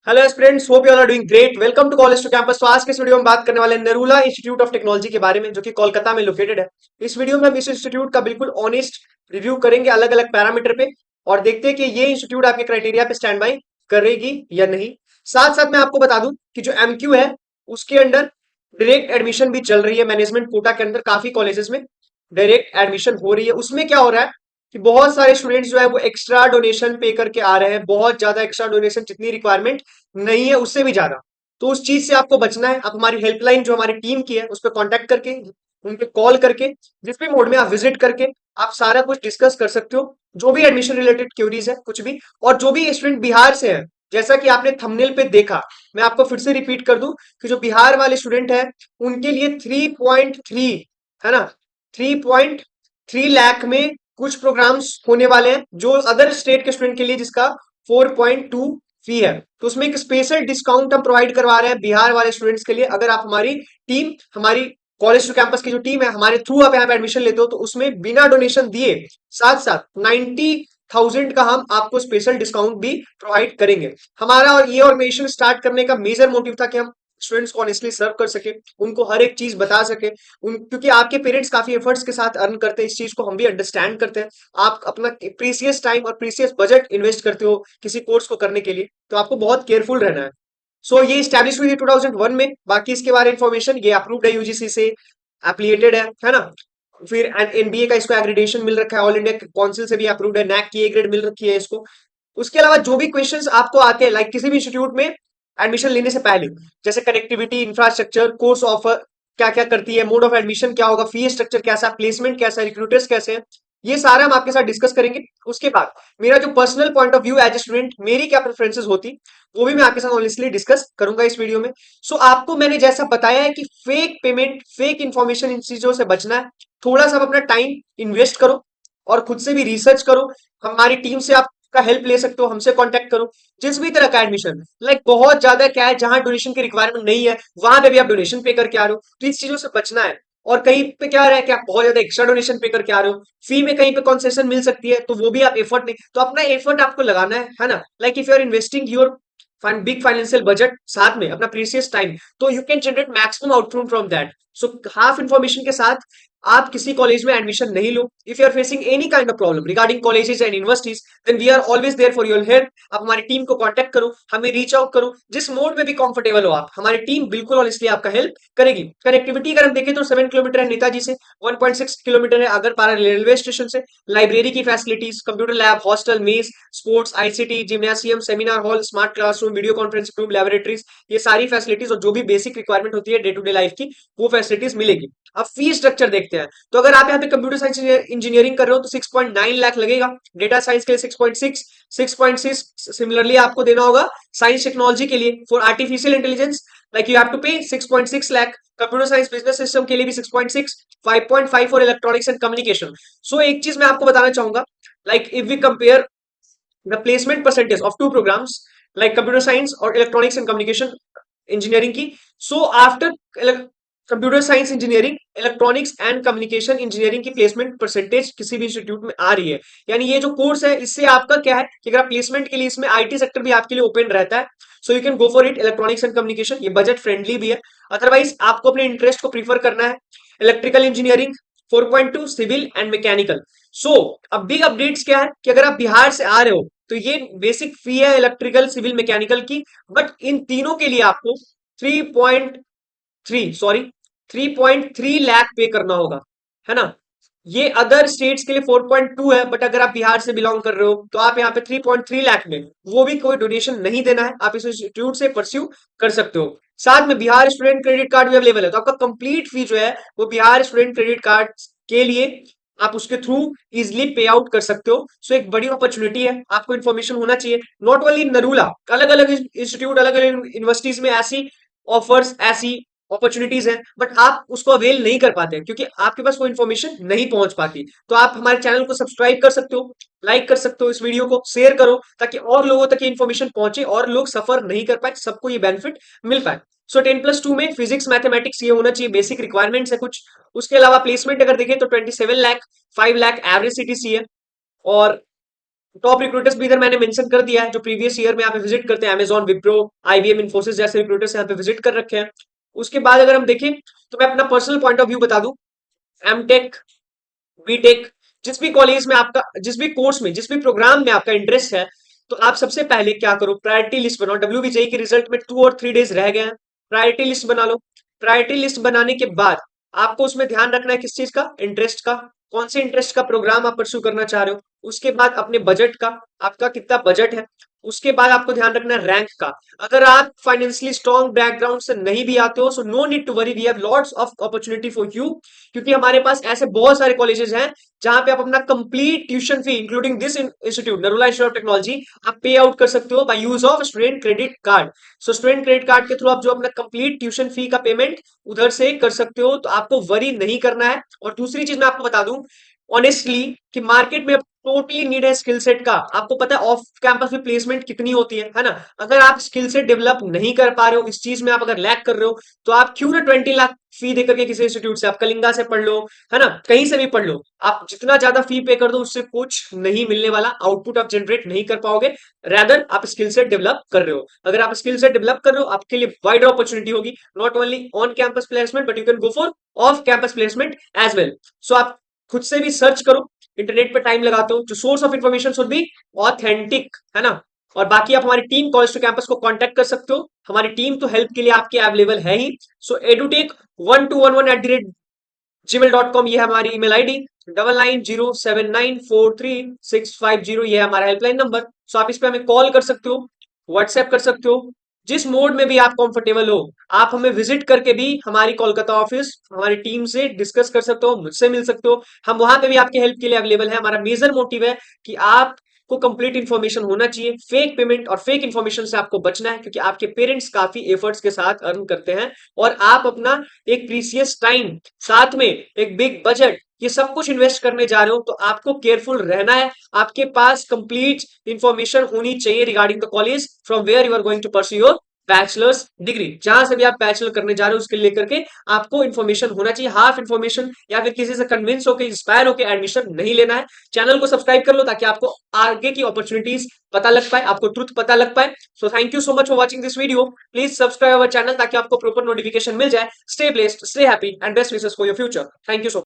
Hello students, hope you are doing great. Welcome to college to campus. तो आज के इस वीडियो में बात करने वाले हैं नरूला इंस्टीट्यूट ऑफ टेक्नोलॉजी के बारे में, जो कि कोलकाता में लोकेटेड है। इस वीडियो में हम इस इंस्टीट्यूट का बिल्कुल ऑनेस्ट रिव्यू करेंगे अलग अलग पैरामीटर पे, और देखते हैं कि ये इंस्टीट्यूट आपके क्राइटेरिया पे स्टैंड बाई करेगी या नहीं। साथ साथ मैं आपको बता दूं कि जो एमक्यू है उसके अंडर डायरेक्ट एडमिशन भी चल रही है। मैनेजमेंट कोटा के अंदर काफी कॉलेजेस में डायरेक्ट एडमिशन हो रही है। उसमें क्या हो रहा है कि बहुत सारे स्टूडेंट्स जो है वो एक्स्ट्रा डोनेशन पे करके आ रहे हैं, बहुत ज्यादा एक्स्ट्रा डोनेशन, जितनी रिक्वायरमेंट नहीं है उससे भी ज्यादा। तो उस चीज से आपको बचना है। आप हमारी हेल्पलाइन जो हमारी टीम की है उस पर कॉन्टेक्ट करके, उन पे कॉल करके, जिस भी मोड में आप विजिट करके आप सारा कुछ डिस्कस कर सकते हो, जो भी एडमिशन रिलेटेड क्यूरीज है कुछ भी। और जो भी स्टूडेंट बिहार से है, जैसा कि आपने थंबनेल पे देखा, मैं आपको फिर से रिपीट कर दूं कि जो बिहार वाले स्टूडेंट है उनके लिए 3.3, है ना, 3.3 लाख में कुछ प्रोग्राम्स होने वाले हैं, जो अदर स्टेट के स्टूडेंट के लिए जिसका 4.2 फी है। तो उसमें एक स्पेशल डिस्काउंट हम प्रोवाइड करवा रहे हैं बिहार वाले स्टूडेंट्स के लिए। अगर आप हमारी टीम, हमारी कॉलेज टू कैंपस की जो टीम है, हमारे थ्रू आप यहाँ पे एडमिशन लेते हो, तो उसमें बिना डोनेशन दिए साथ साथ 90,000 का हम आपको स्पेशल डिस्काउंट भी प्रोवाइड करेंगे। हमारा और ये ऑर्गेनाइजेशन स्टार्ट करने का मेजर मोटिव था कि हम स्टूडेंट्स को ऑनेस्टली सर्व कर सके, उनको हर एक चीज बता सके। क्योंकि आपके पेरेंट्स काफी एफर्ट्स के साथ अर्न करते हैं, इस चीज को हम भी अंडरस्टैंड करते हैं। आप अपना प्रीसियस टाइम और प्रीसियस बजट इन्वेस्ट करते हो किसी कोर्स को करने के लिए, तो आपको बहुत केयरफुल रहना है। सो ये स्टैब्लिश हुई थी 2001 में। बाकी इसके बारे में इंफॉर्मेशन, ये अप्रूव्ड है यूजीसी से, एप्लीकेटेड है ना। फिर एनबीए का इसको एग्रीडेशन मिल रखा है, ऑल इंडिया काउंसिल से भी अप्रूव्ड है, नैक की ए ग्रेड मिल रखी है इसको। उसके अलावा जो भी क्वेश्चंस आपको आते हैं, लाइक किसी भी इंस्टीट्यूट में एडमिशन लेने से पहले, जैसे कनेक्टिविटी, इंफ्रास्ट्रक्चर, कोर्स ऑफर क्या क्या करती है, मोड ऑफ एडमिशन क्या होगा, फी स्ट्रक्चर कैसा, प्लेसमेंट कैसा है, रिक्रूटर्स कैसे हैं, ये सारा हम आपके साथ डिस्कस करेंगे। उसके बाद मेरा जो personal point of view as a student, मेरी क्या प्रेफरेंसेस होती, वो भी मैं आपके साथ ऑनेस्टली डिस्कस करूंगा इस वीडियो में। सो आपको मैंने जैसा बताया है कि फेक पेमेंट, फेक इंफॉर्मेशन, इन चीजों से बचना है। थोड़ा सा अपना टाइम इन्वेस्ट करो और खुद से भी रिसर्च करो। हमारी टीम से आपका हेल्प ले सकते हो, हमसे कांटेक्ट करो। जिस भी तरह का एडमिशन, लाइक बहुत ज्यादा क्या है, जहां डोनेशन की रिक्वायरमेंट नहीं है वहां पे भी आप डोनेशन पे करके आ रहे हो, तो इस चीजों से बचना है। और कहीं पे क्या रहा है कि आप बहुत ज्यादा एक्स्ट्रा डोनेशन पे करके आ रहे हो, फी में कहीं पे कंसेशन मिल सकती है, तो वो भी आप एफर्ट नहीं, तो अपना एफर्ट आपको लगाना है ना। Like if you are investing your big financial budget, साथ में अपना प्रीसियस टाइम, तो you can generate maximum outcome from that. So half information के साथ आप किसी कॉलेज में एडमिशन नहीं लो। If you are facing any kind of problem regarding colleges and universities, then we are always there for your help. आप हमारी team को कांटेक्ट करो, हमें रीच आउट करो, जिस मोड में भी कंफर्टेबल हो आप, हमारी टीम बिल्कुल ऑनेस्टली आपका हेल्प करेगी। कनेक्टिविटी अगर हम देखें तो 7 किलोमीटर है नेताजी से, 1.6 किलोमीटर है अगरपारा रेलवे स्टेशन से। लाइब्रेरी की facilities, computer lab, hostel, mess, sports, ICT, जिम्नासियम, seminar hall, smart classroom, video conference room, laboratories, ये सारी फैसिलिटीज और जो भी बेसिक रिक्वायरमेंट होती है डे टू डे लाइफ की, वो फैसिलिटीज मिलेगी। अब फी स्ट्रक्चर देखते हैं। तो अगर आप यहाँ पे कंप्यूटर साइंस इंजीनियरिंग कर रहे हो तो 6.9 लाख लगेगा। डेटा साइंस के लिए 6.6, 6.6 सिमिलरली आपको देना होगा साइंस टेक्नोलॉजी के लिए for artificial intelligence, like you have to pay 6.6 lakh. Computer science business system के लिए भी 6.6, 5.5 for electronics and communication. So एक चीज मैं आपको बताना चाहूंगा, like if we compare the placement percentage of two programs like computer science or electronics and communication engineering की, so after computer science engineering, electronics and communication engineering की placement percentage किसी भी इंस्टीट्यूट में आ रही है। यानी ये जो कोर्स है इससे आपका क्या है कि अगर प्लेसमेंट के लिए इसमें आईटी सेक्टर भी आपके लिए ओपन रहता है, so you can go for it. Electronics and communication ये बजट फ्रेंडली भी है। अदरवाइज आपको अपने इंटरेस्ट को प्रीफर करना है, electrical engineering 4.2, civil and mechanical. So अब बिग अपडेट्स क्या है कि अगर आप बिहार से आ रहे हो तो ये बेसिक फी है इलेक्ट्रिकल, सिविल, मैकेनिकल की। बट इन तीनों के लिए आपको 3.3, सॉरी, 3.3 लाख पे करना होगा, है ना। ये अदर स्टेट्स के लिए 4.2 है, बट अगर आप बिहार से बिलोंग कर रहे हो तो आप यहाँ पे 3.3 लाख में, वो भी कोई डोनेशन नहीं देना है, आप इस इंस्टीट्यूट से परस्यू कर सकते हो। साथ में बिहार स्टूडेंट क्रेडिट कार्ड भी अवेलेबल है, तो आपका कंप्लीट फी जो है वो बिहार स्टूडेंट क्रेडिट कार्ड के लिए आप उसके थ्रू इजिली पे आउट कर सकते हो। सो एक बड़ी अपॉर्चुनिटी है, आपको इन्फॉर्मेशन होना चाहिए। नॉट ओनली नरूला, अलग अलग इंस्टीट्यूट, अलग अलग यूनिवर्सिटीज में ऐसी ऑफर्स, ऐसी अपॉर्चुनिटीज हैं, बट आप उसको अवेल नहीं कर पाते क्योंकि आपके पास वो इन्फॉर्मेशन नहीं पहुंच पाती। तो आप हमारे चैनल को सब्सक्राइब कर सकते हो, लाइक कर सकते हो, इस वीडियो को शेयर करो ताकि और लोगों तक ये इन्फॉर्मेशन पहुंचे और लोग सफर नहीं कर पाए, सबको ये बेनिफिट मिल पाए। सो 10+2 में फिजिक्स, मैथमेटिक्स ये होना चाहिए, बेसिक रिक्वायरमेंट्स है कुछ। उसके अलावा प्लेसमेंट अगर देखें तो 27 लाख, 5 लाख एवरेज सीटीसी है। और टॉप रिक्रूटर्स भी इधर मैंने मेंशन कर दिया है, जो प्रीवियस ईयर में यहाँ पे विजिट करते हैं, अमेजॉन, विप्रो, आईबीएम, इन्फोसिस जैसे रिक्रूटर्स यहाँ पे विजिट कर रखे हैं। उसके बाद अगर हम देखें तो मैं अपना पर्सनल पॉइंट ऑफ व्यू बता दूं, एमटेक, बीटेक, जिस भी कॉलेज में आपका, जिस भी कोर्स में, जिस भी प्रोग्राम में आपका इंटरेस्ट है, तो आप सबसे पहले क्या करो, प्रायोरिटी लिस्ट बनाओ। डब्ल्यूबीजेई के रिजल्ट में 2 और 3 डेज रह गए हैं, प्रायोरिटी लिस्ट बना लो। प्रायोरिटी लिस्ट बनाने के बाद आपको उसमें ध्यान रखना है किस चीज का, इंटरेस्ट का, कौन से इंटरेस्ट का प्रोग्राम आप परस्यू करना चाह रहे हो। उसके बाद अपने बजट का, आपका कितना बजट है। उसके बाद आपको ध्यान रखना है रैंक का। अगर आप फाइनेंशियली स्ट्रॉन्ग बैकग्राउंड से नहीं भी आते हो, so no need to worry, we have lots of opportunity for you, क्योंकि हमारे पास ऐसे बहुत सारे कॉलेजेस हैं जहां पे आप अपना complete tuition fee, including this institute Narola institute of technology, आप पे आउट कर सकते हो by use of student credit card. So student credit card के थ्रू आप जो अपना कंप्लीट ट्यूशन फी का पेमेंट उधर से कर सकते हो, तो आपको वरी नहीं करना है। और दूसरी चीज मैं आपको बता दूं ऑनेस्टली कि मार्केट में टोटली नीड है स्किल सेट का। आपको पता है ऑफ कैंपस में प्लेसमेंट कितनी होती है ना। अगर आप स्किल सेट डेवलप नहीं कर पा रहे हो, इस चीज में आप अगर लैक कर रहे हो, तो आप क्यों ना 20 लाख फी देकर के किसी इंस्टीट्यूट से, आप कलिंगा से पढ़ लो, है ना, कहीं से भी पढ़ लो, आप जितना ज्यादा फी पे कर दो उससे कुछ नहीं मिलने वाला, आउटपुट आप जनरेट नहीं कर पाओगे। रैदर आप स्किल सेट डेवलप कर रहे हो, अगर आप स्किल सेट डेवलप कर रहे हो, आपके लिए वाइडर अपॉर्चुनिटी होगी, not only on campus placement but you can go for off campus placement as well. So आप खुद से भी सर्च करो, इंटरनेट पे टाइम लगाते हो, जो source of information should be authentic, है ना। और बाकी आप हमारी टीम कॉलेज टू कैंपस को कांटेक्ट कर सकते हो, हमारी टीम तो हेल्प के लिए आपके अवेलेबल है ही। सो एडुटेक 1211@gmail.com ये है हमारी ईमेल आईडी, 9907943650 ये है हमारा हेल्पलाइन नंबर। सो आप इस पे हमें कॉल कर सकते हो, व्हाट्सएप कर सकते हो, जिस मोड में भी आप कंफर्टेबल हो। आप हमें विजिट करके भी हमारी कोलकाता ऑफिस हमारी टीम से डिस्कस कर सकते हो, मुझसे मिल सकते हो, हम वहां पे भी आपके हेल्प के लिए अवेलेबल है। हमारा मेजर मोटिव है कि आप को कंप्लीट इन्फॉर्मेशन होना चाहिए, फेक पेमेंट और फेक इन्फॉर्मेशन से आपको बचना है, क्योंकि आपके पेरेंट्स काफी एफर्ट्स के साथ अर्न करते हैं, और आप अपना एक प्रीसियस टाइम, साथ में एक बिग बजट, ये सब कुछ इन्वेस्ट करने जा रहे हो, तो आपको केयरफुल रहना है। आपके पास कंप्लीट इंफॉर्मेशन होनी चाहिए regarding the college from where you are going to pursue your bachelor's degree. जहां से भी आप बैचलर करने जा रहे हो उसके लेकर के आपको इन्फॉर्मेशन होना चाहिए। हाफ इन्फॉर्मेशन या फिर किसी से कन्विंस होकर, इंस्पायर होकर एडमिशन नहीं लेना है। चैनल को सब्सक्राइब कर लो ताकि आपको आगे की अपॉर्चुनिटीज पता लग पाए, आपको ट्रुथ पता लग पाए। So thank you so much for watching this video. Please subscribe our channel ताकि आपको प्रॉपर नोटिफिकेशन मिल जाए। Stay blessed, stay happy and best wishes for your future. Thank you so